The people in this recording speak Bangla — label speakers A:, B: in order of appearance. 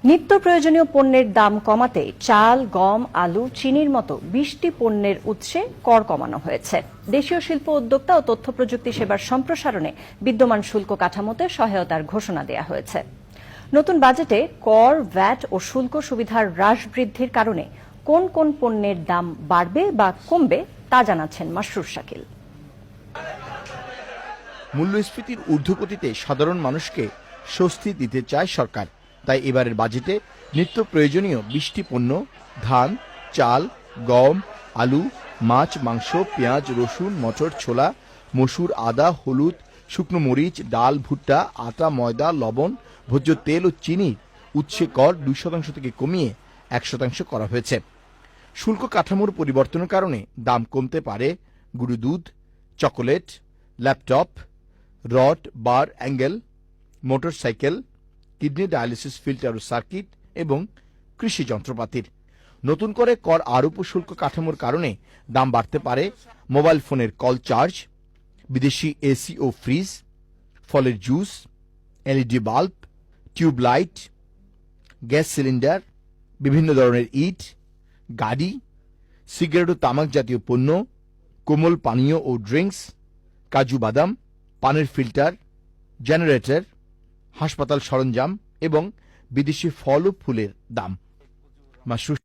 A: নিত্য প্রয়োজনীয় পণ্যের দাম কমাতে চাল, গম, আলু, চিনির মতো ২০টি পণ্যের উৎসে কর কমানো হয়েছে। দেশীয় শিল্প উদ্যোক্তা ও তথ্য প্রযুক্তি সেবার সম্প্রসারণে বিদ্যমান শুল্ক কাঠামোতে সহায়তার ঘোষণা দেওয়া হয়েছে। নতুন বাজেটে কর, ভ্যাট ও শুল্ক সুবিধার হ্রাস বৃদ্ধির কারণে কোন কোন পণ্যের দাম বাড়বে বা কমবে তা জানাচ্ছেন মাসরুর শাকিল।
B: মূল্যস্ফীতির ঊর্ধ্বগতিতে সাধারণ মানুষকে স্বস্তি দিতে চায় সরকার। তাই এবারের বাজেটে নিত্য প্রয়োজনীয় ২০টি পণ্য ধান, চাল, গম, আলু, মাছ, মাংস, পেঁয়াজ, রসুন, মটর, ছোলা, মসুর, আদা, হলুদ, শুকনো মরিচ, ডাল, ভুট্টা, আটা, ময়দা, লবণ, ভোজ্য তেল ও চিনি উৎসে কর ২% থেকে কমিয়ে ১% করা হয়েছে। শুল্ক কাঠামোর পরিবর্তনের কারণে দাম কমতে পারে গুঁড়ো দুধ, chocolate, laptop, rod, bar, angle, motorcycle, kidney dialysis filter ও সার্কিট এবং কৃষি যন্ত্রপাতির। নতুন করে কর আরোপ ও শুল্ক কাঠামোর কারণে দাম বাড়তে পারে মোবাইল ফোনের কল চার্জ, বিদেশি এসি ও ফ্রিজ, ফলের juice, LED bulb, tube light, gas cylinder, বিভিন্ন ধরনের ইট, গাড়ি, সিগারেট ও তামাক জাতীয় পণ্য, কোমল পানীয় ও ড্রিঙ্কস, কাজু বাদাম, পানের ফিল্টার, জেনারেটর, হাসপাতাল সরঞ্জাম এবং বিদেশি ফল ও ফুলের দাম।